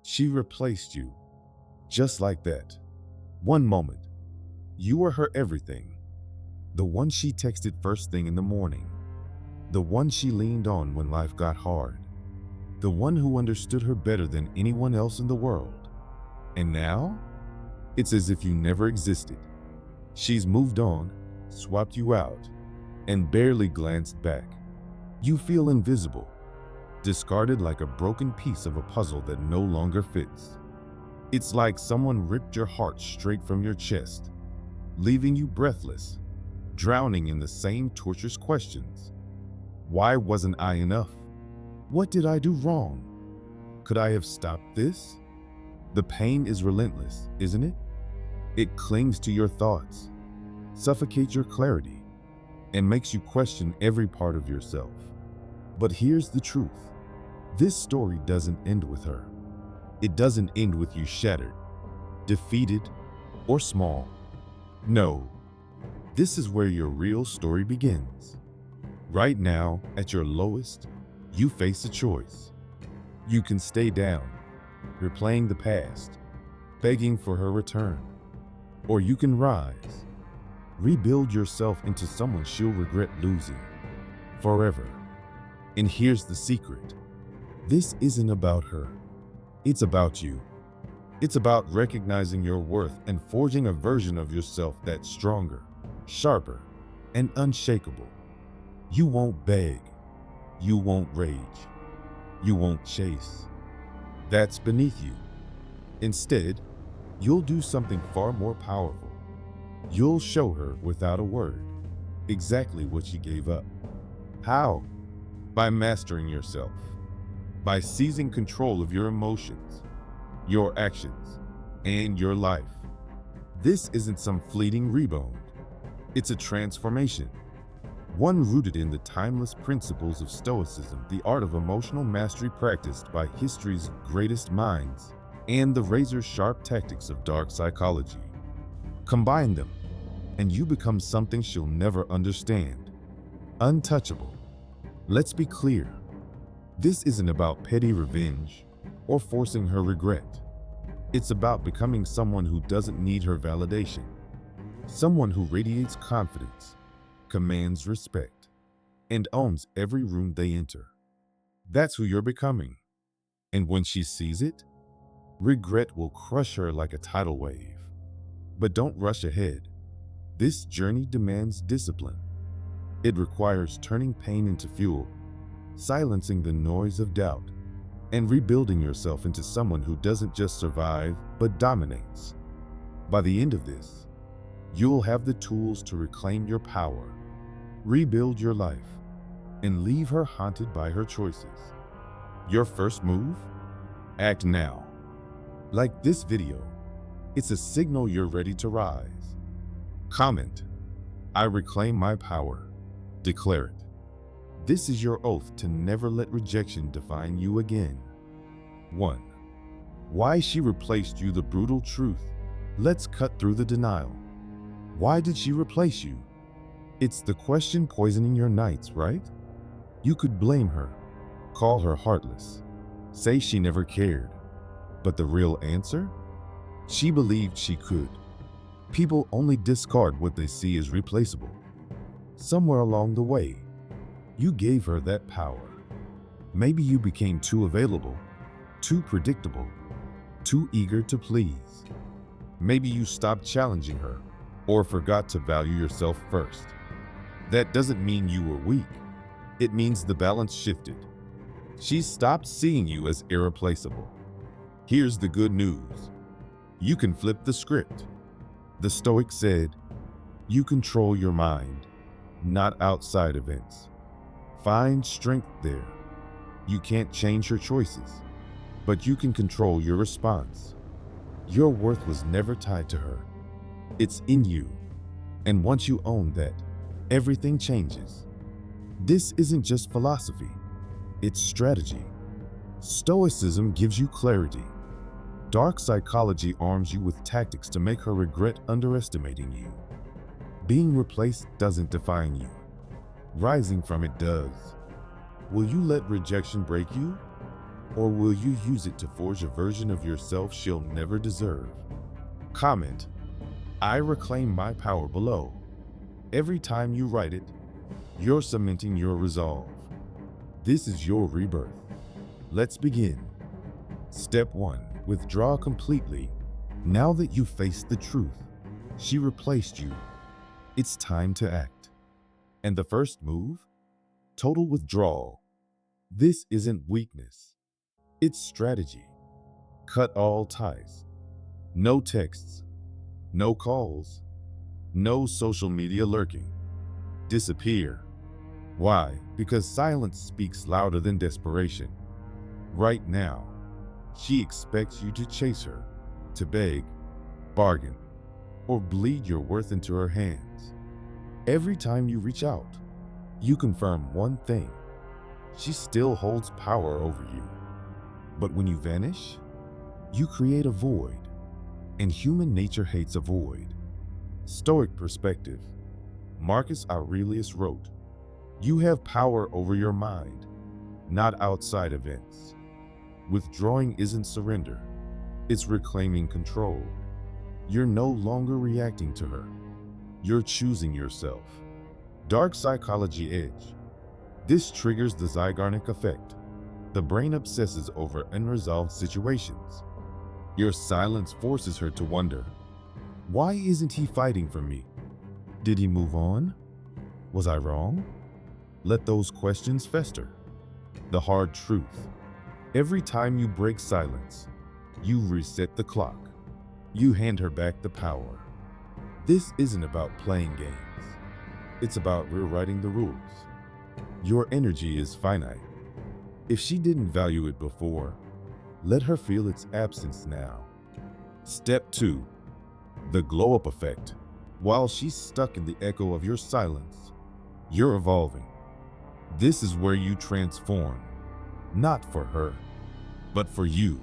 She replaced you, just like that. One moment, you were her everything. The one she texted first thing in the morning. The one she leaned on when life got hard. The one who understood her better than anyone else in the world. And now, it's as if you never existed. She's moved on, swapped you out, and barely glanced back. You feel invisible, discarded like a broken piece of a puzzle that no longer fits. It's like someone ripped your heart straight from your chest, leaving you breathless, drowning in the same torturous questions. Why wasn't I enough? What did I do wrong? Could I have stopped this? The pain is relentless, isn't it? It clings to your thoughts, suffocates your clarity, and makes you question every part of yourself. But here's the truth. This story doesn't end with her. It doesn't end with you shattered, defeated, or small. No, this is where your real story begins. Right now, at your lowest, you face a choice. You can stay down, replaying the past, begging for her return. Or you can rise, rebuild yourself into someone she'll regret losing forever. And here's the secret. This isn't about her. It's about you. It's about recognizing your worth and forging a version of yourself that's stronger, sharper, and unshakable. You won't beg. You won't rage. You won't chase. That's beneath you. Instead, you'll do something far more powerful. You'll show her without a word exactly what she gave up. How? By mastering yourself. By seizing control of your emotions, your actions, and your life. This isn't some fleeting rebound. It's a transformation. One rooted in the timeless principles of Stoicism, the art of emotional mastery practiced by history's greatest minds, and the razor-sharp tactics of dark psychology. Combine them, and you become something she'll never understand. Untouchable. Let's be clear. This isn't about petty revenge or forcing her regret. It's about becoming someone who doesn't need her validation. Someone who radiates confidence, commands respect, and owns every room they enter. That's who you're becoming. And when she sees it, regret will crush her like a tidal wave. But don't rush ahead. This journey demands discipline. It requires turning pain into fuel, silencing the noise of doubt, and rebuilding yourself into someone who doesn't just survive, but dominates. By the end of this, you'll have the tools to reclaim your power, rebuild your life, and leave her haunted by her choices. Your first move? Act now. Like this video, it's a signal you're ready to rise. Comment, I reclaim my power. Declare it. This is your oath to never let rejection define you again. 1. Why she replaced you. The brutal truth. Let's cut through the denial. Why did she replace you? It's the question poisoning your nights, right? You could blame her, call her heartless, say she never cared. But the real answer? She believed she could. People only discard what they see as replaceable. Somewhere along the way, you gave her that power. Maybe you became too available, too predictable, too eager to please. Maybe you stopped challenging her or forgot to value yourself first. That doesn't mean you were weak. It means the balance shifted. She stopped seeing you as irreplaceable. Here's the good news. You can flip the script. The Stoic said, you control your mind, not outside events. Find strength there. You can't change her choices, but you can control your response. Your worth was never tied to her. It's in you. And once you own that, everything changes. This isn't just philosophy, it's strategy. Stoicism gives you clarity. Dark psychology arms you with tactics to make her regret underestimating you. Being replaced doesn't define you. Rising from it does. Will you let rejection break you? Or will you use it to forge a version of yourself she'll never deserve? Comment, I reclaim my power below. Every time you write it, you're cementing your resolve. This is your rebirth. Let's begin. Step 1. Withdraw completely. Now that you've faced the truth, she replaced you. It's time to act. And the first move? Total withdrawal. This isn't weakness. It's strategy. Cut all ties. No texts. No calls. No social media lurking. Disappear. Why? Because silence speaks louder than desperation. Right now, she expects you to chase her, to beg, bargain, or bleed your worth into her hands. Every time you reach out, you confirm one thing: she still holds power over you. But when you vanish, you create a void, and human nature hates a void. Stoic perspective. Marcus Aurelius wrote, "You have power over your mind, not outside events." Withdrawing isn't surrender, it's reclaiming control. You're no longer reacting to her, you're choosing yourself. Dark psychology edge. This triggers the Zeigarnik effect. The brain obsesses over unresolved situations. Your silence forces her to wonder, why isn't he fighting for me? Did he move on? Was I wrong? Let those questions fester. The hard truth. Every time you break silence, you reset the clock. You hand her back the power. This isn't about playing games. It's about rewriting the rules. Your energy is finite. If she didn't value it before, let her feel its absence now. Step 2. The glow-up effect. While she's stuck in the echo of your silence, you're evolving. This is where you transform, not for her, but for you.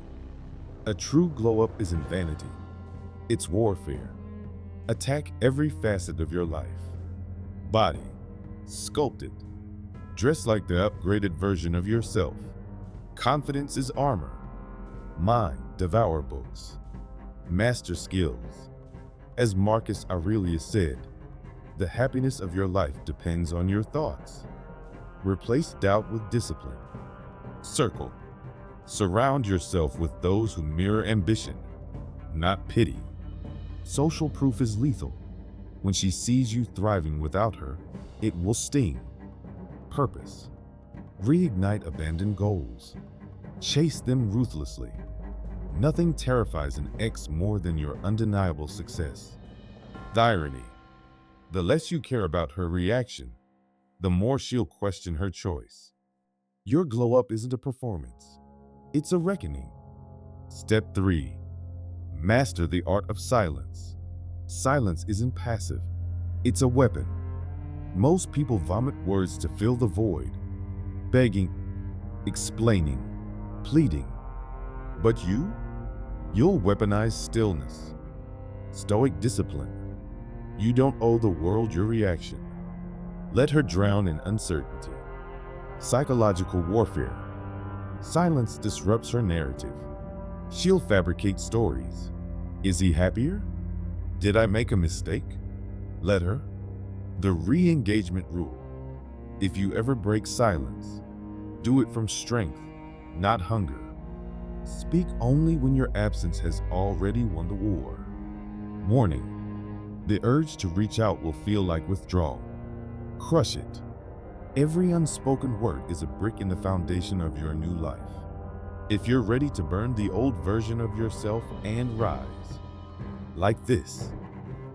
A true glow-up isn't vanity. It's warfare. Attack every facet of your life. Body, sculpt it. Dress like the upgraded version of yourself. Confidence is armor. Mind, devour books. Master skills. As Marcus Aurelius said, the happiness of your life depends on your thoughts. Replace doubt with discipline. Circle. Surround yourself with those who mirror ambition, not pity. Social proof is lethal. When she sees you thriving without her, it will sting. Purpose. Reignite abandoned goals. Chase them ruthlessly. Nothing terrifies an ex more than your undeniable success. The irony. The less you care about her reaction, the more she'll question her choice. Your glow up isn't a performance. It's a reckoning. Step 3. Master the art of silence. Silence isn't passive. It's a weapon. Most people vomit words to fill the void. Begging, explaining, pleading. But you'll weaponize stillness. Stoic discipline. You don't owe the world your reaction. Let her drown in uncertainty. Psychological warfare. Silence disrupts her narrative. She'll fabricate stories. Is he happier? Did I make a mistake? Let her. The re-engagement rule. If you ever break silence, do it from strength, not hunger. Speak only when your absence has already won the war. Warning. The urge to reach out will feel like withdrawal. Crush it. Every unspoken word is a brick in the foundation of your new life. If you're ready to burn the old version of yourself and rise, like this,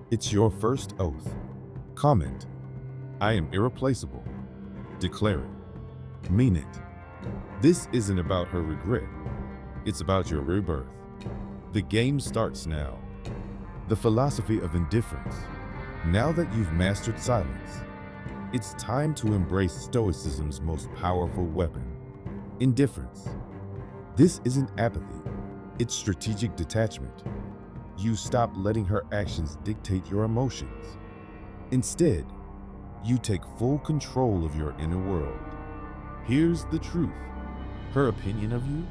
it's your first oath. Comment, I am irreplaceable. Declare it. Mean it. This isn't about her regret. It's about your rebirth. The game starts now. The philosophy of indifference. Now that you've mastered silence, it's time to embrace Stoicism's most powerful weapon, indifference. This isn't apathy, it's strategic detachment. You stop letting her actions dictate your emotions. Instead, you take full control of your inner world. Here's the truth. Her opinion of you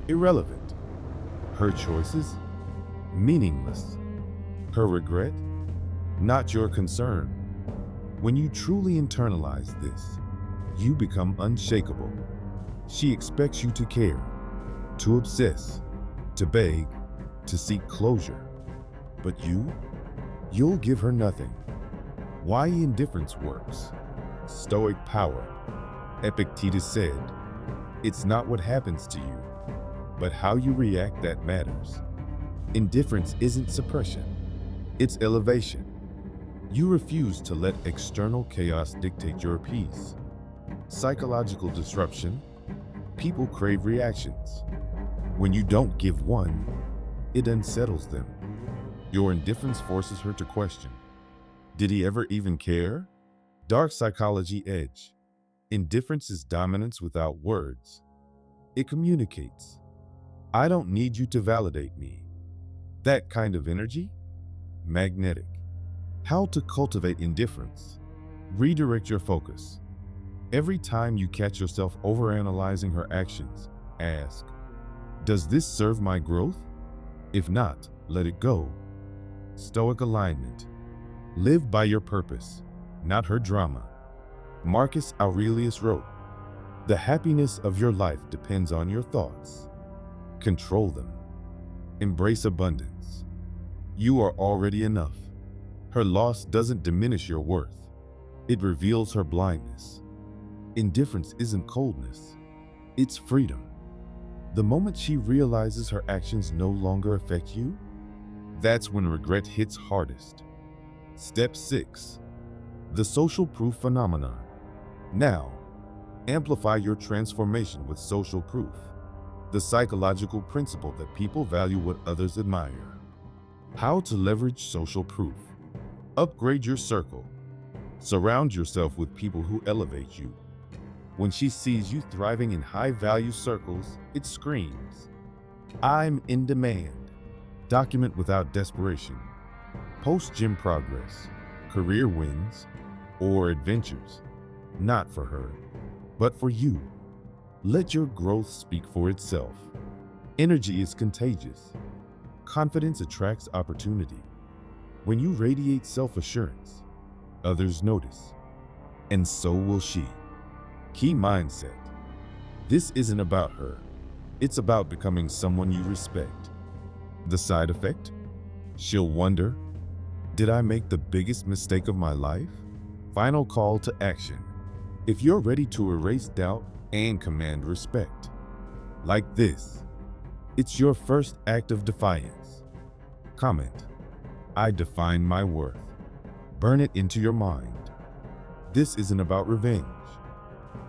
irrelevant. Her choices, meaningless. Her regret, not your concern. When you truly internalize this, you become unshakable. She expects you to care, to obsess, to beg, to seek closure. But you'll give her nothing. Why indifference works. Stoic power. Epictetus said, "It's not what happens to you, but how you react that matters." Indifference isn't suppression, it's elevation. You refuse to let external chaos dictate your peace. Psychological disruption. People crave reactions. When you don't give one, it unsettles them. Your indifference forces her to question. Did he ever even care? Dark psychology edge. Indifference is dominance without words. It communicates. I don't need you to validate me. That kind of energy? Magnetic. How to cultivate indifference. Redirect your focus. Every time you catch yourself overanalyzing her actions, ask, does this serve my growth? If not, let it go. Stoic alignment. Live by your purpose, not her drama. Marcus Aurelius wrote, "The happiness of your life depends on your thoughts. Control them. Embrace abundance. You are already enough." Her loss doesn't diminish your worth. It reveals her blindness. Indifference isn't coldness. It's freedom. The moment she realizes her actions no longer affect you, that's when regret hits hardest. Step 6. The social proof phenomenon. Now, amplify your transformation with social proof. The psychological principle that people value what others admire. How to leverage social proof. Upgrade your circle. Surround yourself with people who elevate you. When she sees you thriving in high-value circles, it screams, "I'm in demand." Document without desperation. Post gym progress, career wins, or adventures. Not for her, but for you. Let your growth speak for itself. Energy is contagious. Confidence attracts opportunity. When you radiate self-assurance, others notice, and so will she. Key mindset. This isn't about her. It's about becoming someone you respect. The side effect? She'll wonder, did I make the biggest mistake of my life? Final call to action. If you're ready to erase doubt and command respect, like this, it's your first act of defiance. Comment, "I define my worth." Burn it into your mind. This isn't about revenge.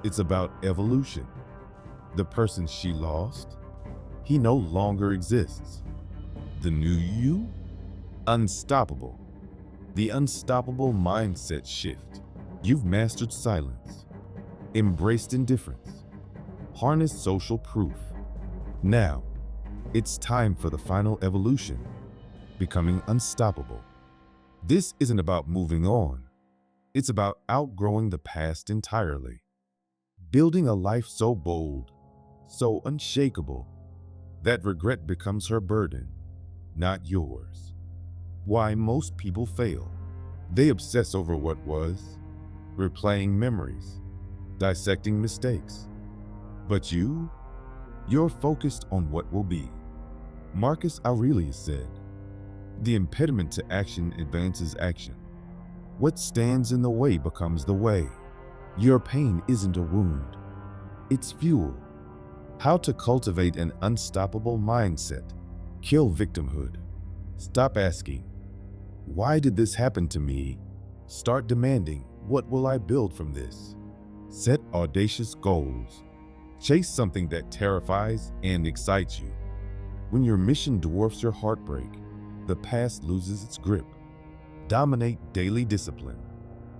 It's about evolution. The person she lost, he no longer exists. The new you? Unstoppable. The unstoppable mindset shift. You've mastered silence, embraced indifference, harnessed social proof. Now, it's time for the final evolution, becoming unstoppable. This isn't about moving on. It's about outgrowing the past entirely. Building a life so bold, so unshakable, that regret becomes her burden, not yours. Why most people fail. They obsess over what was, replaying memories, dissecting mistakes. But you're focused on what will be. Marcus Aurelius said, "The impediment to action advances action. What stands in the way becomes the way." Your pain isn't a wound, it's fuel. How to cultivate an unstoppable mindset. Kill victimhood. Stop asking, "Why did this happen to me?" Start demanding, "What will I build from this?" Set audacious goals. Chase something that terrifies and excites you. When your mission dwarfs your heartbreak, the past loses its grip. Dominate daily discipline.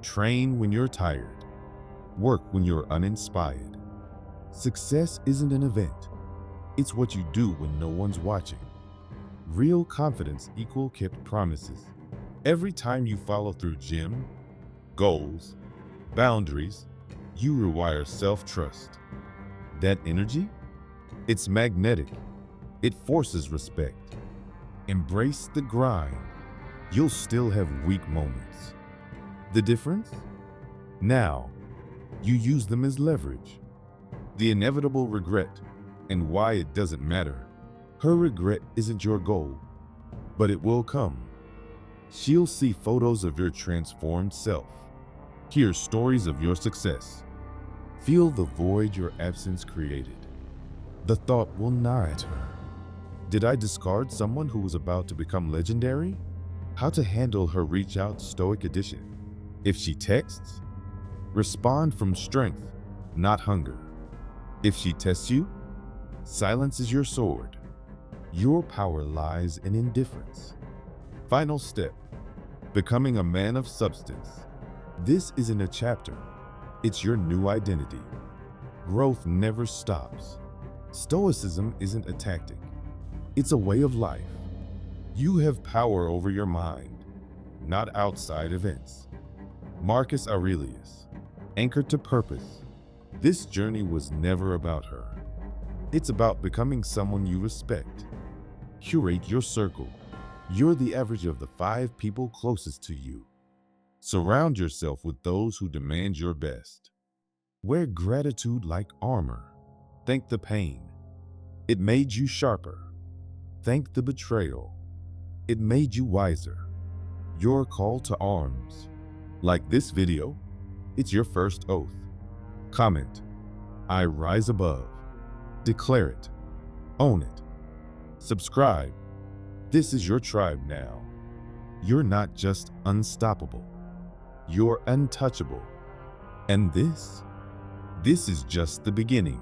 Train when you're tired. Work when you're uninspired. Success isn't an event. It's what you do when no one's watching. Real confidence equals kept promises. Every time you follow through gym, goals, boundaries, you rewire self-trust. That energy? It's magnetic. It forces respect. Embrace the grind. You'll still have weak moments. The difference? Now, you use them as leverage. The inevitable regret and why it doesn't matter. Her regret isn't your goal, but it will come. She'll see photos of your transformed self, hear stories of your success, feel the void your absence created. The thought will gnaw at her. Did I discard someone who was about to become legendary? How to handle her reach out Stoic edition. If she texts, respond from strength, not hunger. If she tests you, silence is your sword. Your power lies in indifference. Final step, becoming a man of substance. This isn't a chapter, it's your new identity. Growth never stops. Stoicism isn't a tactic, it's a way of life. You have power over your mind, not outside events. Marcus Aurelius, anchored to purpose. This journey was never about her. It's about becoming someone you respect. Curate your circle. You're the average of the 5 people closest to you. Surround yourself with those who demand your best. Wear gratitude like armor. Thank the pain. It made you sharper. Thank the betrayal. It made you wiser. Your call to arms. Like this video, it's your first oath. Comment, I rise above. Declare it. Own it. Subscribe. This is your tribe now. You're not just unstoppable. You're untouchable. And this is just the beginning.